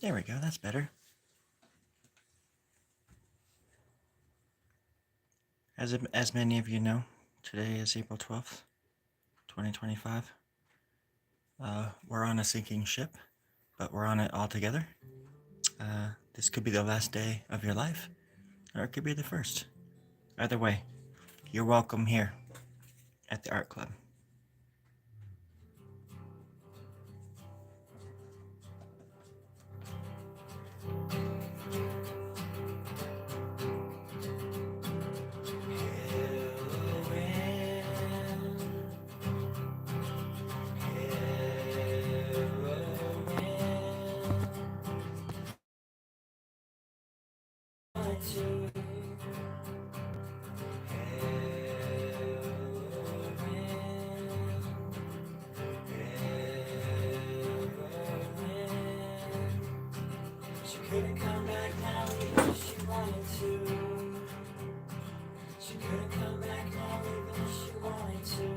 There we go, that's better. As many of you know, today is April 12th, 2025. We're on a sinking ship, but we're on it all together. This could be the last day of your life, or it could be the first. Either way, you're welcome here at the art club. She couldn't come back now even if she wanted to. She couldn't come back now even if she wanted to.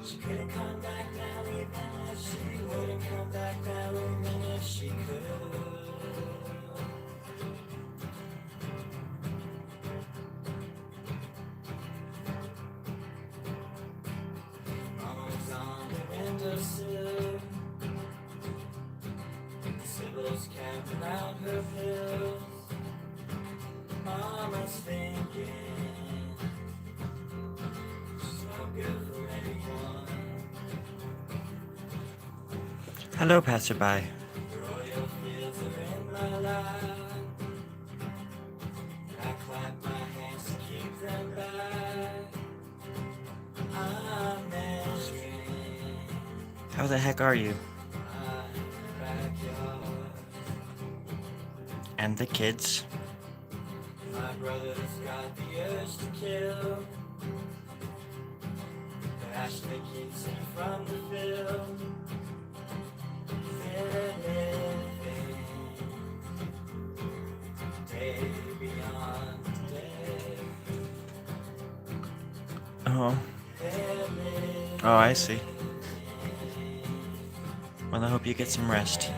She couldn't come back now even if she wouldn't come back now even if she could. Mama was on the windowsill. Sybil's counting out her pills. Mama's thinking she's no good for anyone. Hello, passerby. The royal fields are in my life. I clap my hands to keep them back. I'm measuring. How the heck are you? And the kids. My brother's got the urge to kill. But Ashley keeps him from the film. They're living day beyond day. Oh. Oh, I see. Well, I hope you get some rest.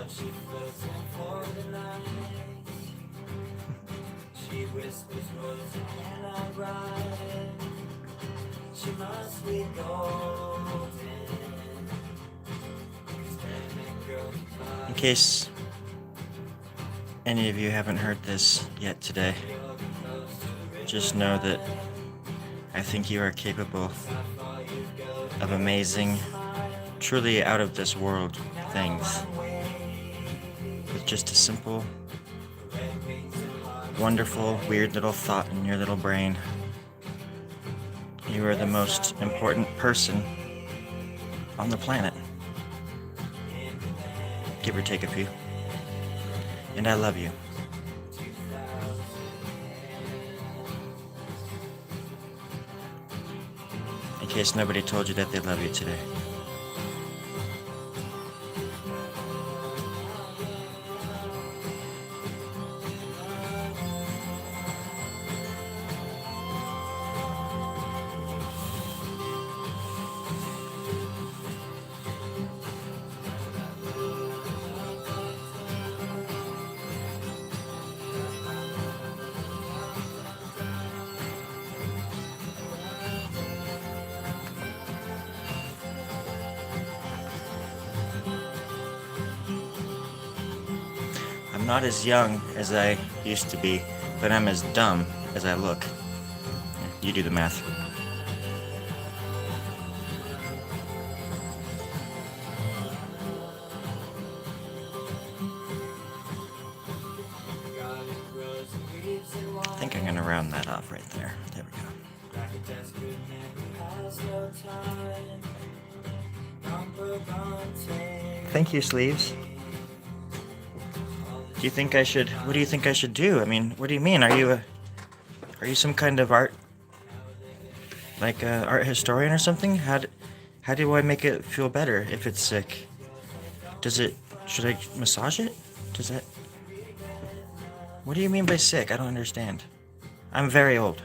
She floats in for the night. She whispers words and I write. She must be golden. In case any of you haven't heard this yet today, just know that I think you are capable of amazing, truly out of this world things. With just a simple, wonderful, weird little thought in your little brain. You are the most important person on the planet. Give or take a few. And I love you. In case nobody told you that they love you today. I'm not as young as I used to be, but I'm as dumb as I look. You do the math. I think I'm gonna round that off right there. There we go. Thank you, sleeves. Do you think I should? What do you think I should do? I mean, what do you mean? Are you some kind of art, like art historian or something? How do I make it feel better if it's sick? Does it? Should I massage it? Does that? What do you mean by sick? I don't understand. I'm very old.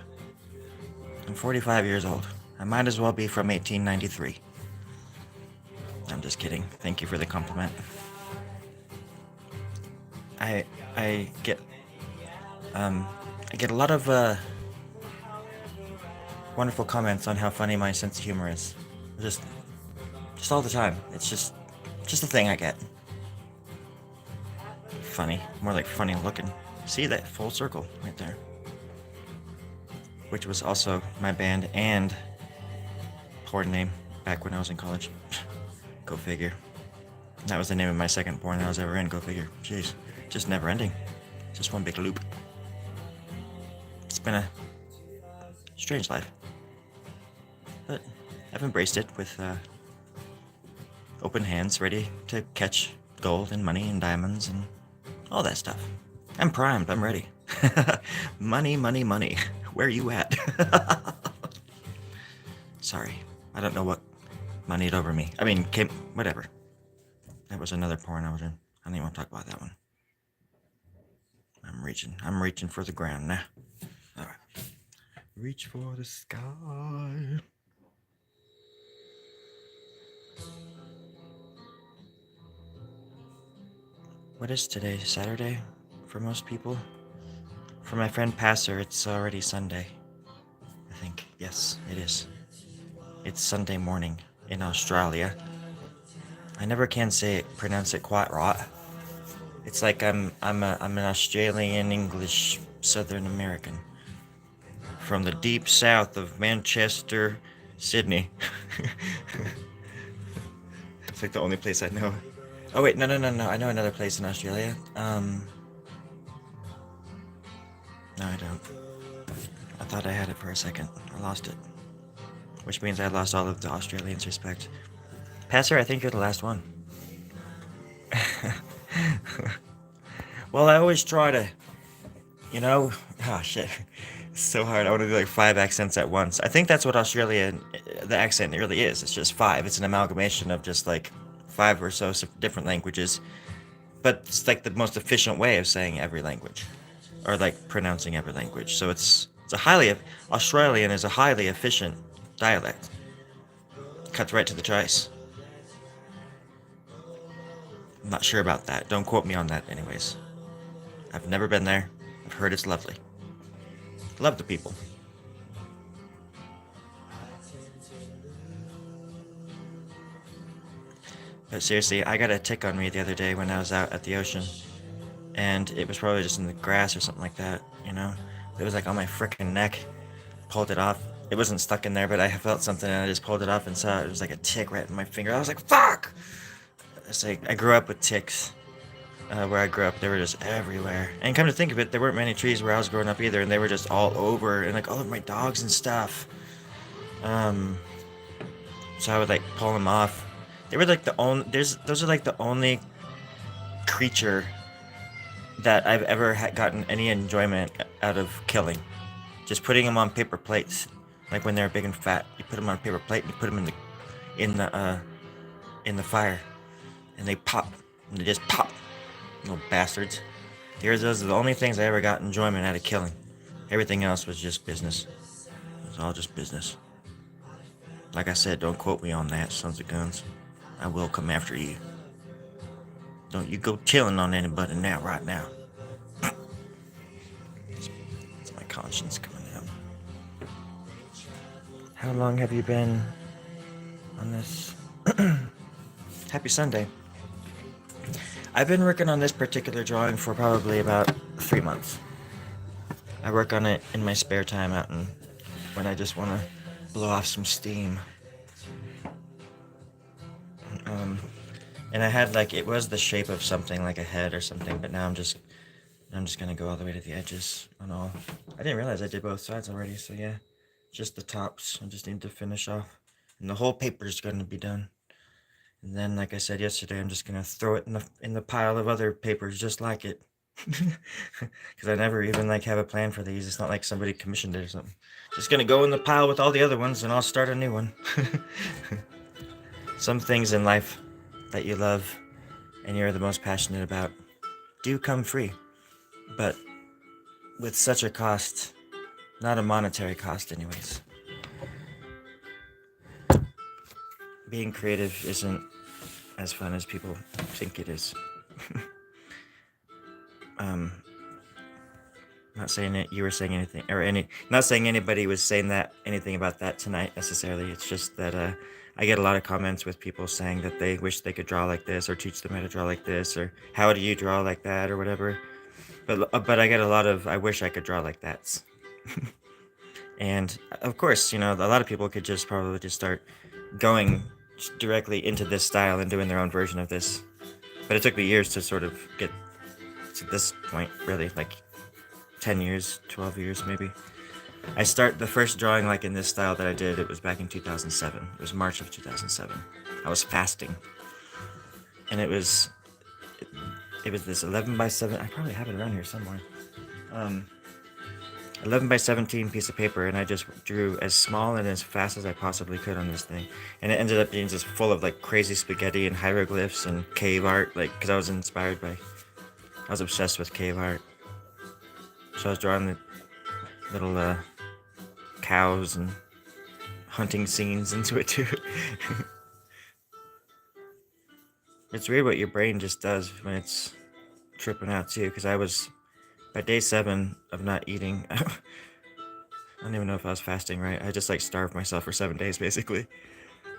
I'm 45 years old. I might as well be from 1893. I'm just kidding. Thank you for the compliment. I I get I get a lot of wonderful comments on how funny my sense of humor is. Just just all the time. It's just a thing I get. Funny, more like funny looking. See that full circle right there, which was also my band and porn name back when I was in college. Go figure. That was the name of my second porn I was ever in. Go figure. Jeez, just never ending. Just one big loop. It's been a strange life, but I've embraced it with open hands, ready to catch gold and money and diamonds and all that stuff. I'm primed. I'm ready. Money, money, money. Where you at? Sorry, I don't know what moneyed over me. I mean, whatever. That was another porn I was in. I don't even want to talk about that one. I'm reaching for the ground now. All right. Reach for the sky. What is today? Saturday? For most people? For my friend Passer, it's already Sunday. I think. Yes, it is. It's Sunday morning in Australia. I never can pronounce it quite right. It's like I'm an Australian English Southern American from the deep south of Manchester, Sydney. It's like the only place I know. Oh wait, no. I know another place in Australia. No, I don't. I thought I had it for a second. I lost it. Which means I lost all of the Australians' respect. Passer, I think you're the last one. Well, I always try to, oh shit. It's so hard. I want to do like 5 accents at once. I think that's what the accent really is. It's just 5. It's an amalgamation of just like 5 or so different languages. But it's like the most efficient way of saying every language. Or like pronouncing every language. So Australian is a highly efficient dialect. Cuts right to the chase. I'm not sure about that. Don't quote me on that anyways. I've never been there. I've heard it's lovely. Love the people. But seriously, I got a tick on me the other day when I was out at the ocean. And it was probably just in the grass or something like that, It was like on my frickin' neck. Pulled it off. It wasn't stuck in there, but I felt something and I just pulled it off and saw it was like a tick right in my finger. I was like, fuck! It's like, I grew up with ticks. Where I grew up, they were just everywhere. And come to think of it, there weren't many trees where I was growing up either, and they were just all over, and like all of my dogs and stuff. So I would like pull them off. They were like those are like the only creature that I've ever gotten any enjoyment out of killing. Just putting them on paper plates, like when they're big and fat. You put them on a paper plate, and you put them in the fire, and they pop, and they just pop. Little bastards. Those are the only things I ever got enjoyment out of killing. Everything else was just business. It was all just business. Like I said, don't quote me on that, sons of guns. I will come after you. Don't you go chilling on anybody right now. It's my conscience coming out. How long have you been on this? Happy Sunday. I've been working on this particular drawing for probably about 3 months. I work on it in my spare time out when I just want to blow off some steam. And I had it was the shape of something like a head or something, but now I'm just gonna go all the way to the edges on all. I didn't realize I did both sides already, so yeah, just the tops. I just need to finish off, and the whole paper is gonna be done. And then, like I said yesterday, I'm just gonna throw it in the pile of other papers just like it, because I never even like have a plan for these. It's not like somebody commissioned it or something. Just gonna go in the pile with all the other ones, and I'll start a new one. Some things in life that you love and you're the most passionate about do come free, but with such a cost, not a monetary cost, anyways. Being creative isn't as fun as people think it is. um, Not saying that you were saying anything, or not saying anybody was saying that anything about that tonight necessarily. It's just that I get a lot of comments with people saying that they wish they could draw like this, or teach them how to draw like this, or how do you draw like that, or whatever. But I get a lot of I wish I could draw like that. And of course, a lot of people could just probably just start going directly into this style and doing their own version of this. But it took me years to sort of get to this point, really, like 10 years, 12 years maybe. I start the first drawing like in this style that I did, it was back in 2007. It was March of 2007. I was fasting. And it was this 11 by 7, I probably have it around here somewhere. 11 by 17 piece of paper, and I just drew as small and as fast as I possibly could on this thing. And it ended up being just full of like crazy spaghetti and hieroglyphs and cave art, like, because I was obsessed with cave art. So I was drawing the little cows and hunting scenes into it too. It's weird what your brain just does when it's tripping out too, because I was, by day 7 of not eating, I don't even know if I was fasting right. I just like starved myself for 7 days basically.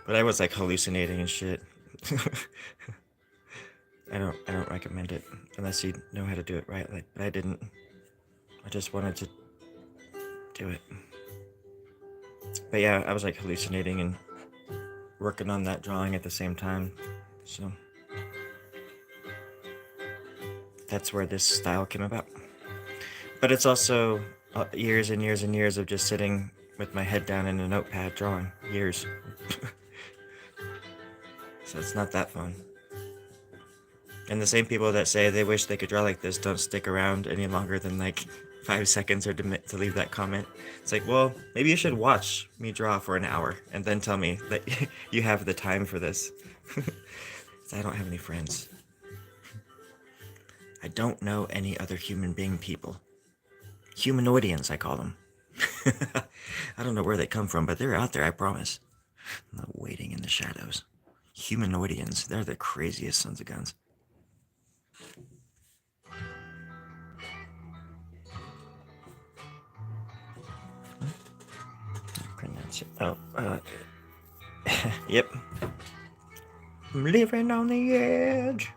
But I was like hallucinating and shit. I don't recommend it unless you know how to do it right. Like, but I didn't. I just wanted to do it. But yeah, I was like hallucinating and working on that drawing at the same time. So that's where this style came about. But it's also years and years and years of just sitting with my head down in a notepad drawing. Years. So it's not that fun. And the same people that say they wish they could draw like this don't stick around any longer than like 5 seconds or to leave that comment. It's like, well, maybe you should watch me draw for an hour and then tell me that you have the time for this. I don't have any friends. I don't know any other human being people. Humanoidians, I call them. I don't know where they come from, but they're out there, I promise. I'm not waiting in the shadows. Humanoidians, they're the craziest sons of guns. Pronounce it. Oh, yep. I'm living on the edge.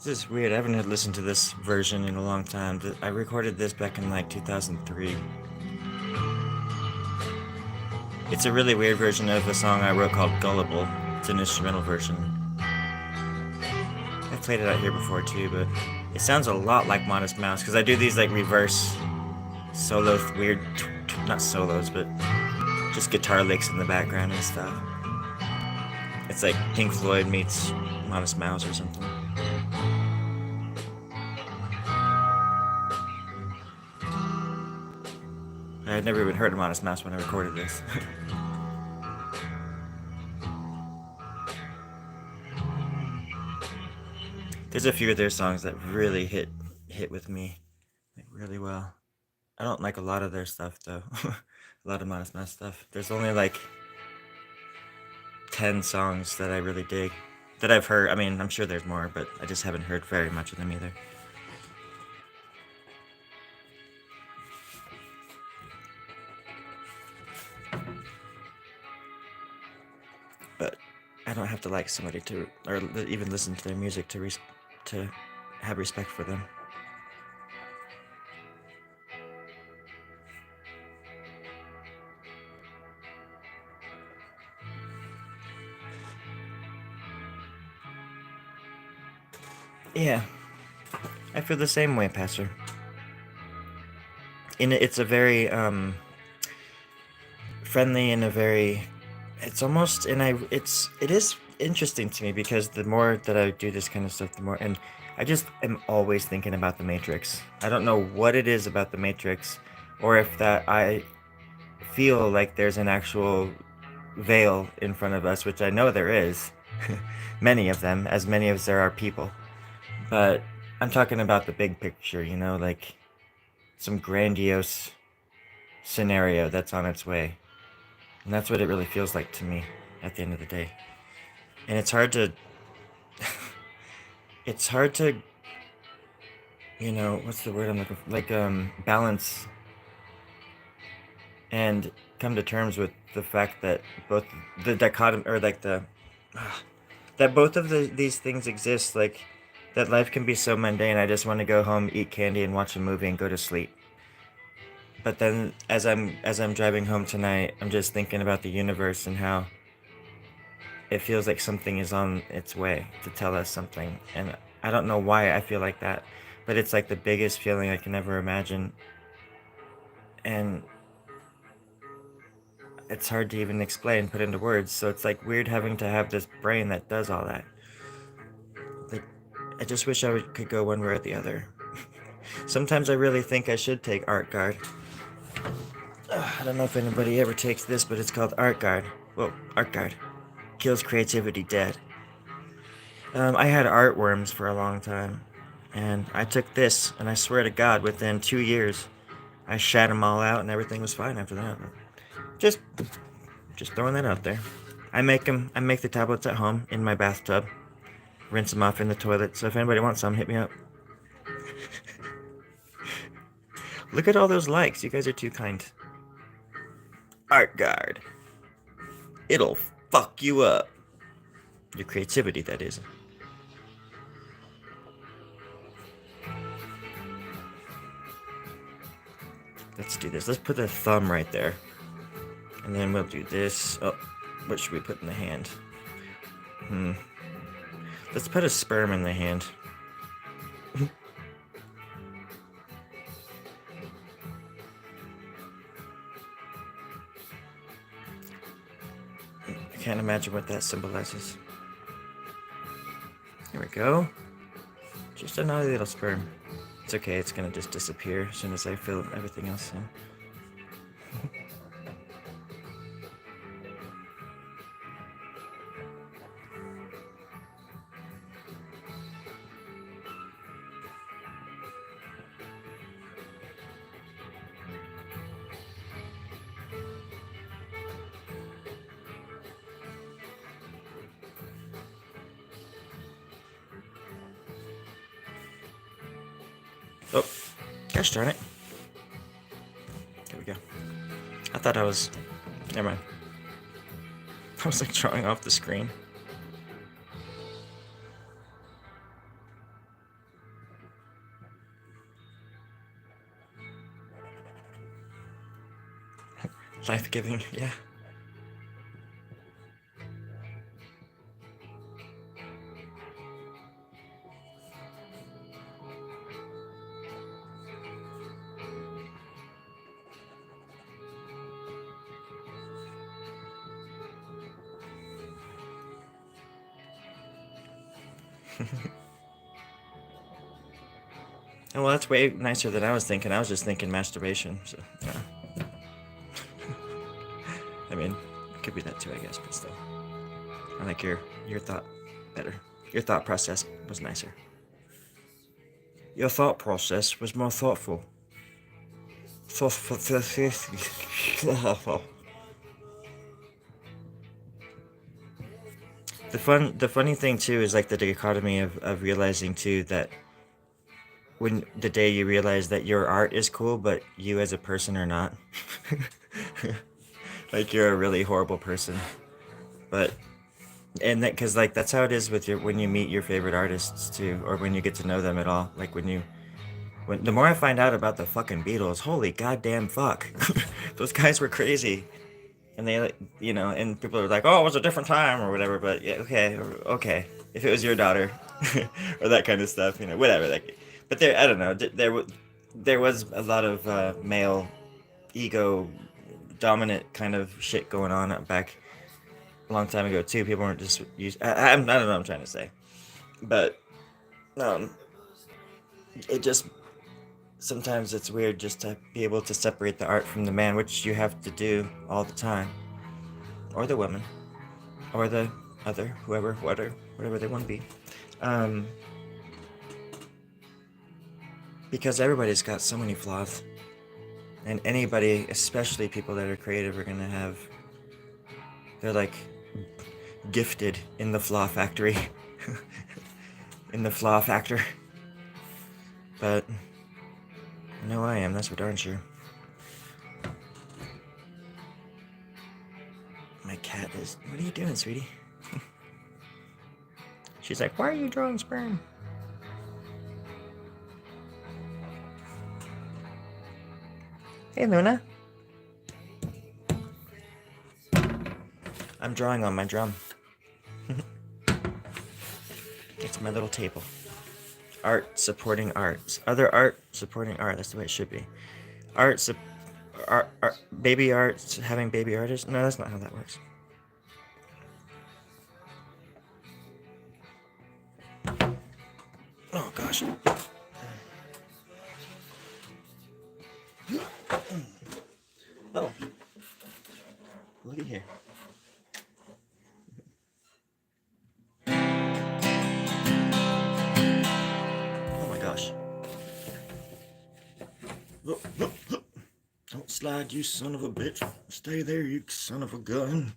This is weird. I haven't listened to this version in a long time. I recorded this back in like 2003. It's a really weird version of a song I wrote called Gullible. It's an instrumental version. I've played it out here before too, but it sounds a lot like Modest Mouse because I do these like reverse solo weird, not solos, but just guitar licks in the background and stuff. It's like Pink Floyd meets Modest Mouse or something. I had never even heard of Modest Mouse when I recorded this. There's a few of their songs that really hit with me, like, really well. I don't like a lot of their stuff though. A lot of Modest Mouse stuff. There's only like 10 songs that I really dig that I've heard. I mean, I'm sure there's more, but I just haven't heard very much of them either. But I don't have to like somebody to, or even listen to their music to have respect for them. Yeah, I feel the same way, Pastor. It's a very friendly and a very, it's almost, and it is interesting to me because the more that I do this kind of stuff, the more, and I just am always thinking about the Matrix. I don't know what it is about the Matrix, or if that I feel like there's an actual veil in front of us, which I know there is, many of them, as many as there are people. But I'm talking about the big picture, like some grandiose scenario that's on its way. And that's what it really feels like to me at the end of the day. And it's hard to it's hard to, what's the word I'm looking for? Like balance and come to terms with the fact that both the dichotomy, or like that both of these things exist, like that life can be so mundane. I just want to go home, eat candy and watch a movie and go to sleep. But then as I'm driving home tonight, I'm just thinking about the universe and how it feels like something is on its way to tell us something. And I don't know why I feel like that, but it's like the biggest feeling I can ever imagine. And it's hard to even explain, put into words. So it's like weird having to have this brain that does all that. Like, I just wish could go one way or the other. Sometimes I really think I should take Art Guard. I don't know if anybody ever takes this, but it's called Art Guard. Well, Art Guard. Kills creativity dead. I had art worms for a long time, and I took this, and I swear to God, within 2 years, I shat them all out, and everything was fine after that. Just, just throwing that out there. I make them. I make the tablets at home in my bathtub, rinse them off in the toilet. So if anybody wants some, hit me up. Look at all those likes. You guys are too kind. Art Guard. It'll fuck you up. Your creativity, that is. Let's do this. Let's put the thumb right there. And then we'll do this. Oh, what should we put in the hand? Let's put a sperm in the hand. I can't imagine what that symbolizes. Here we go. Just another little sperm. It's okay, it's gonna just disappear as soon as I fill everything else in. Oh, gosh darn it. Here we go. I thought I was... Never mind. I was like drawing off the screen. Life-giving, yeah. Oh, well, that's way nicer than I was thinking. I was just thinking masturbation, so, yeah. I mean, it could be that too, I guess, but still. I like your thought better. Your thought process was nicer. Your thought process was more thoughtful. The funny thing too is like the dichotomy of realizing too that when the day you realize that your art is cool but you as a person are not. Like you're a really horrible person. But and that because like that's how it is with your when you meet your favorite artists too, or when you get to know them at all. Like when the more I find out about the fucking Beatles, holy goddamn fuck, those guys were crazy. And they like and people are like, oh, it was a different time or whatever. But yeah, okay, okay, if it was your daughter, or that kind of stuff, whatever. Like, but there, I don't know, there was a lot of male ego dominant kind of shit going on back a long time ago too. People weren't just used. I don't know what I'm trying to say, but um, it just sometimes it's weird just to be able to separate the art from the man, which you have to do all the time, or the woman, or the other, whoever, whatever they want to be, um, because everybody's got so many flaws, and anybody, especially people that are creative, are gonna have. They're like gifted in the flaw factory, in the flaw factor. But I know I am. That's for darn sure. My cat is. What are you doing, sweetie? She's like, why are you drawing sperm? Hey, Luna. I'm drawing on my drum. It's my little table. Art supporting art. Other art supporting art. That's the way it should be. Art, baby art, having baby artists. No, that's not how that works. Oh, gosh. Oh. Looky here. Oh my gosh. Don't slide, you son of a bitch. Stay there, you son of a gun.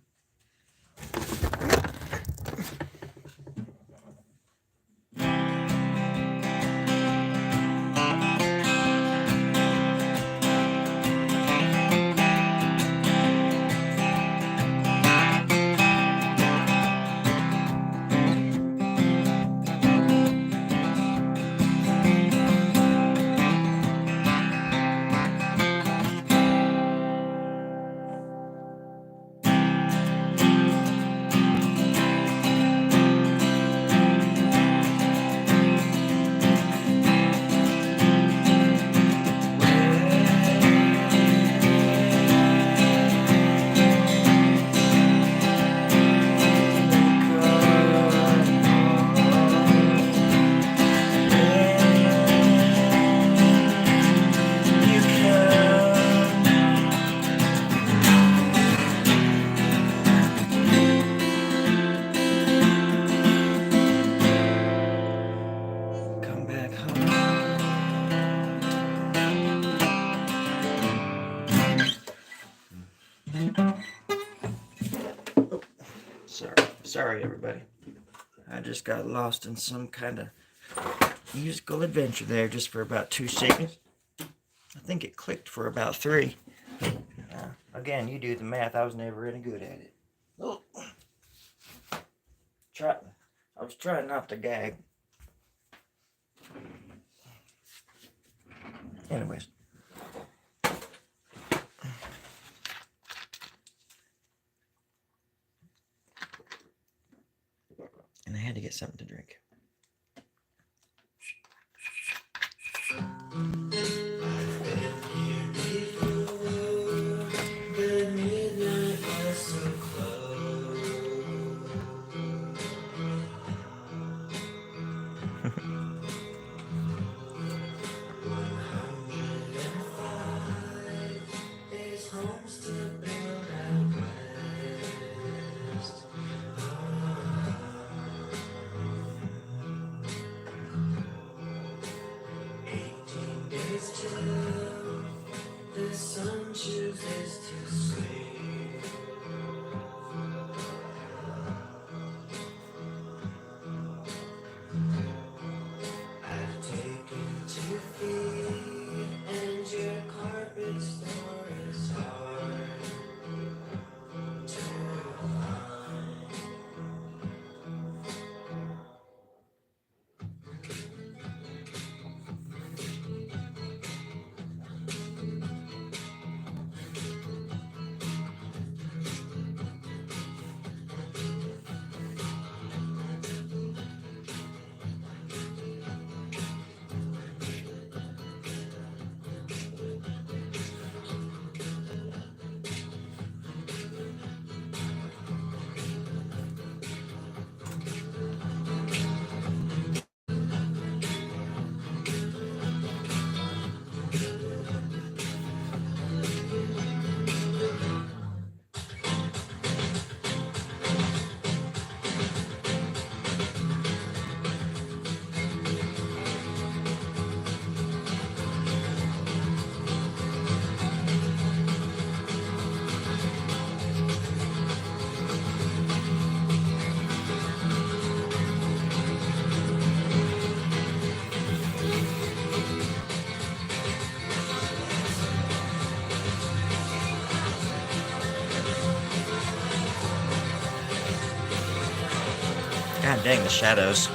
Sorry, everybody. I just got lost in some kind of musical adventure there just for about 2 seconds. I think it clicked for about 3. Again, you do the math. I was never any good at it. Oh. I was trying not to gag. Anyways. And I had to get something to drink. God dang, the shadows.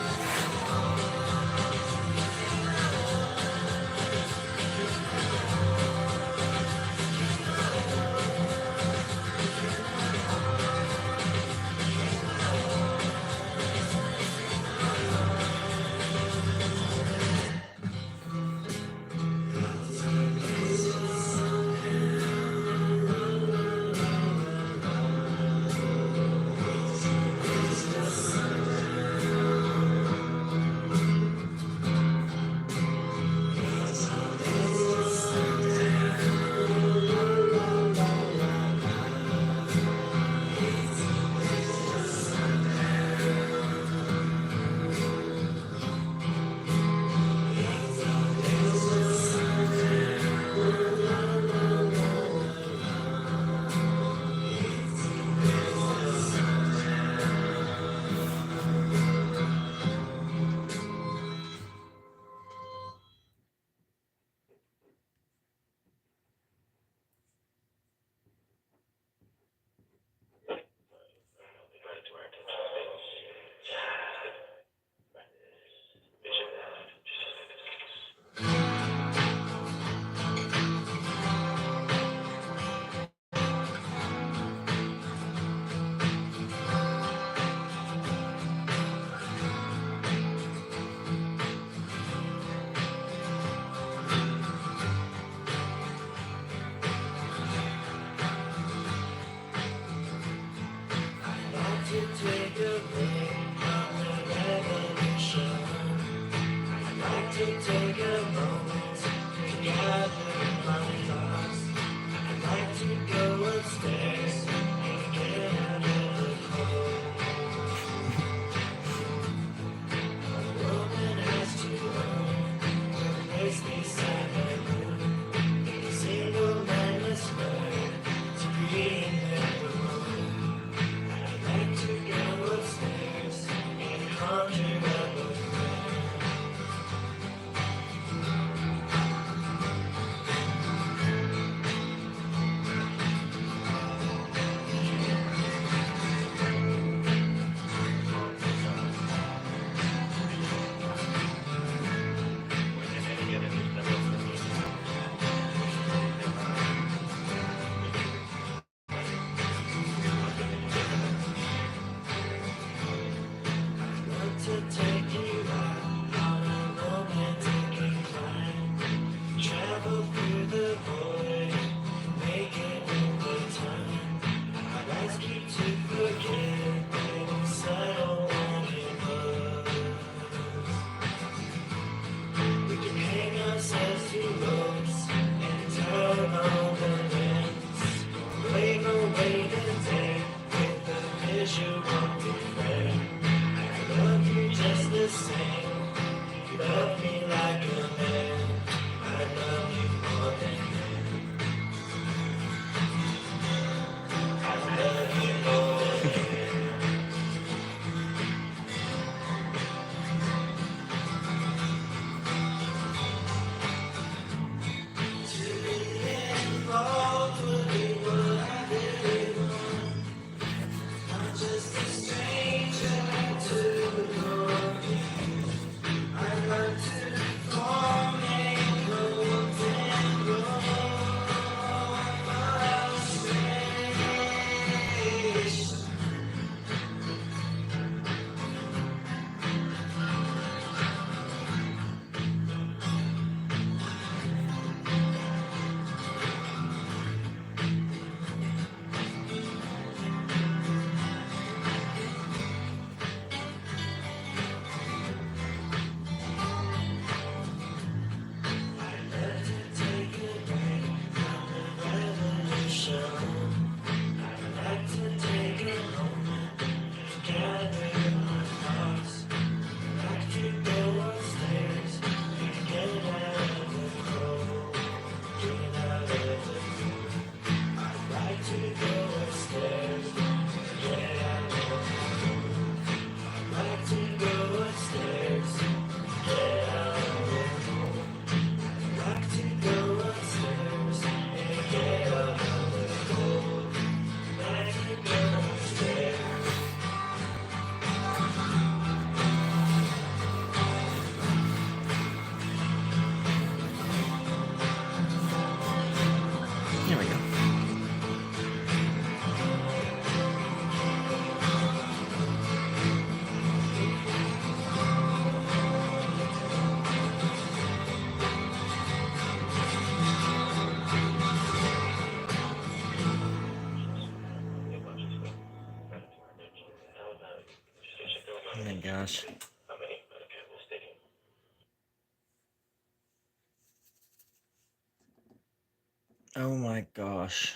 gosh. Oh my gosh.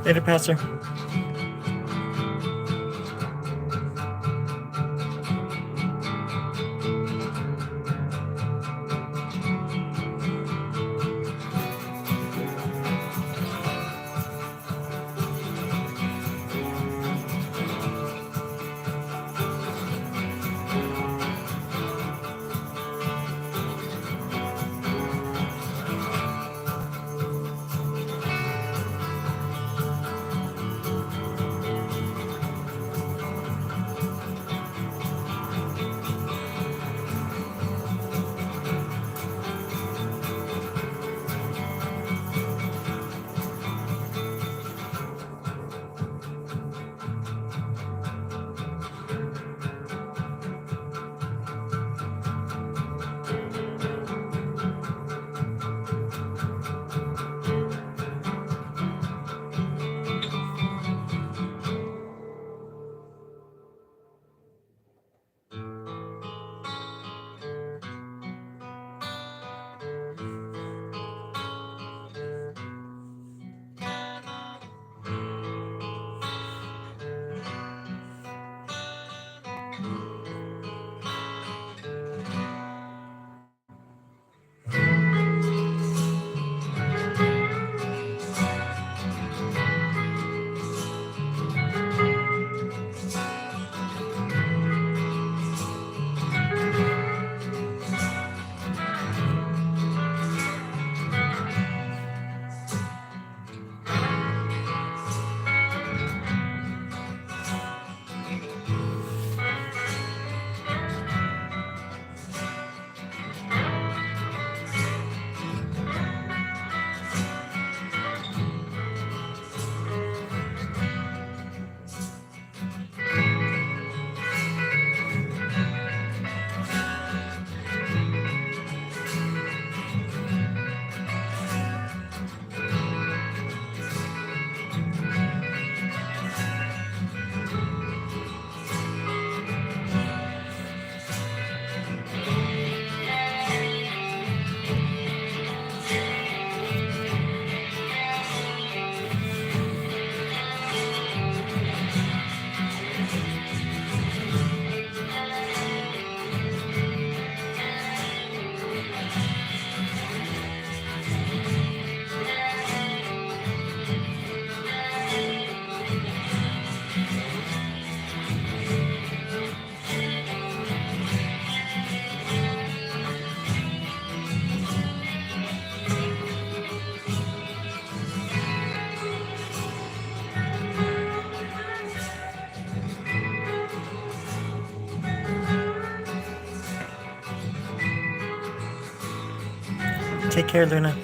Later, Pastor. Take care, Luna.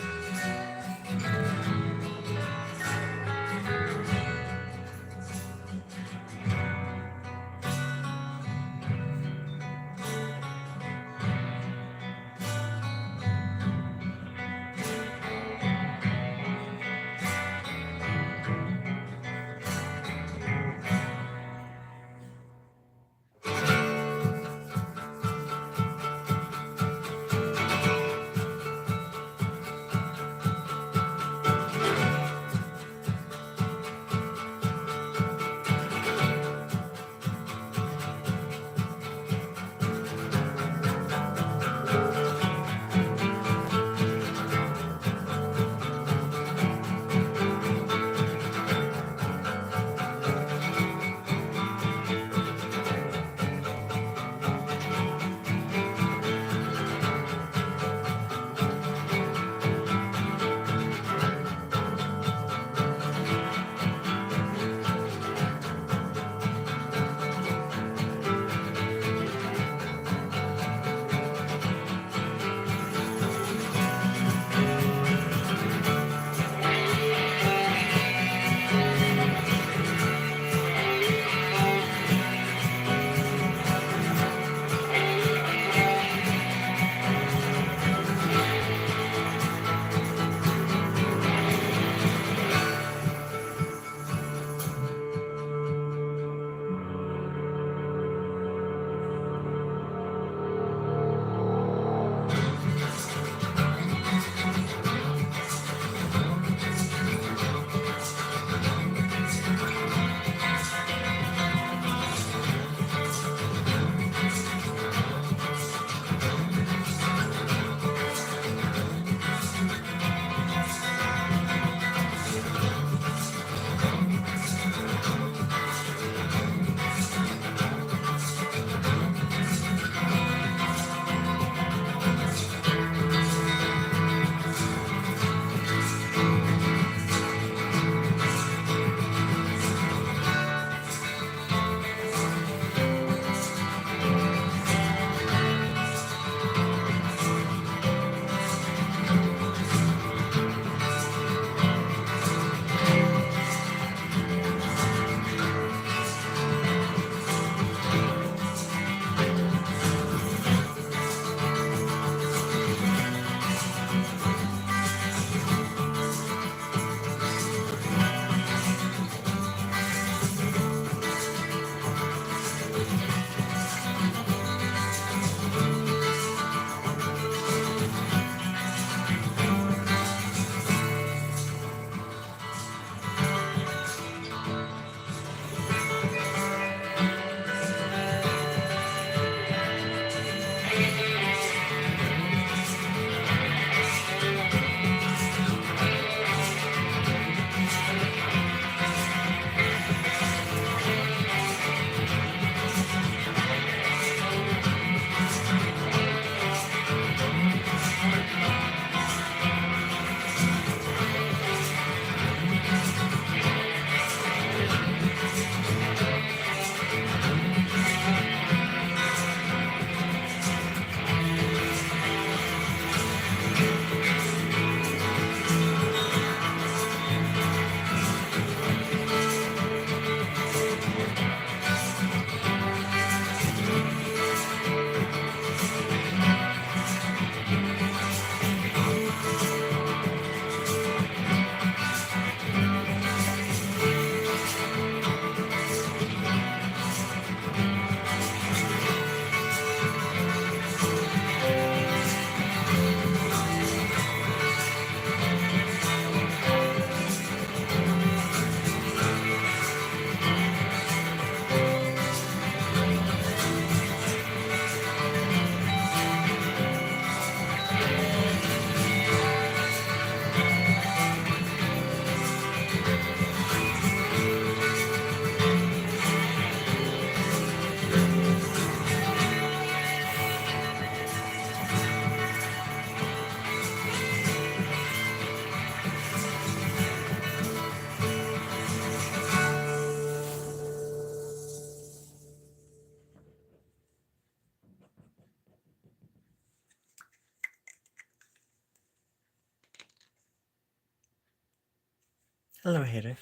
Hello, hater.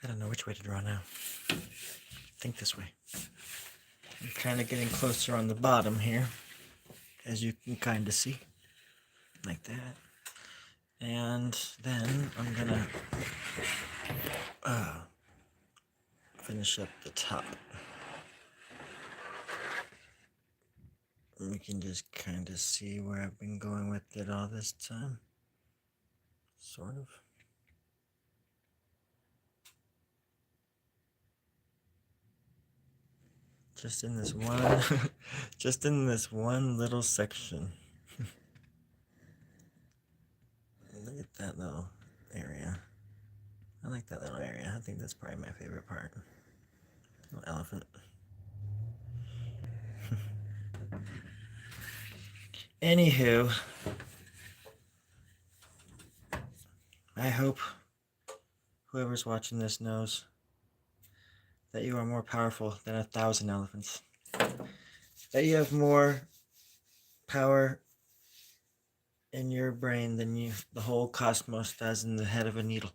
I don't know which way to draw now. I think this way. I'm kind of getting closer on the bottom here, as you can kind of see. Like that. And then I'm gonna finish up the top. We can just kind of see where I've been going with it all this time. Sort of. Just in this one, just in this one little section. Look at that little area. I like that little area. I think that's probably my favorite part. Little elephant. Anywho, I hope whoever's watching this knows that you are more powerful than 1,000 elephants. That you have more power in your brain than the whole cosmos does in the head of a needle.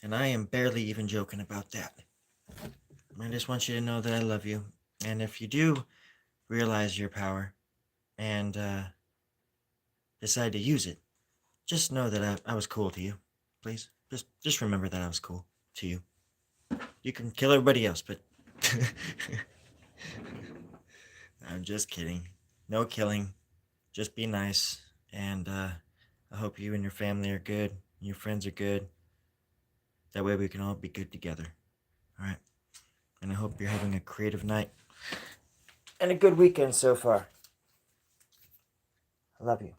And I am barely even joking about that. I just want you to know that I love you. And if you do realize your power and decide to use it, just know that I was cool to you. Please, just remember that I was cool to you. You can kill everybody else, but I'm just kidding. No killing. Just be nice. And I hope you and your family are good. And your friends are good. That way we can all be good together. All right. And I hope you're having a creative night and a good weekend so far. I love you.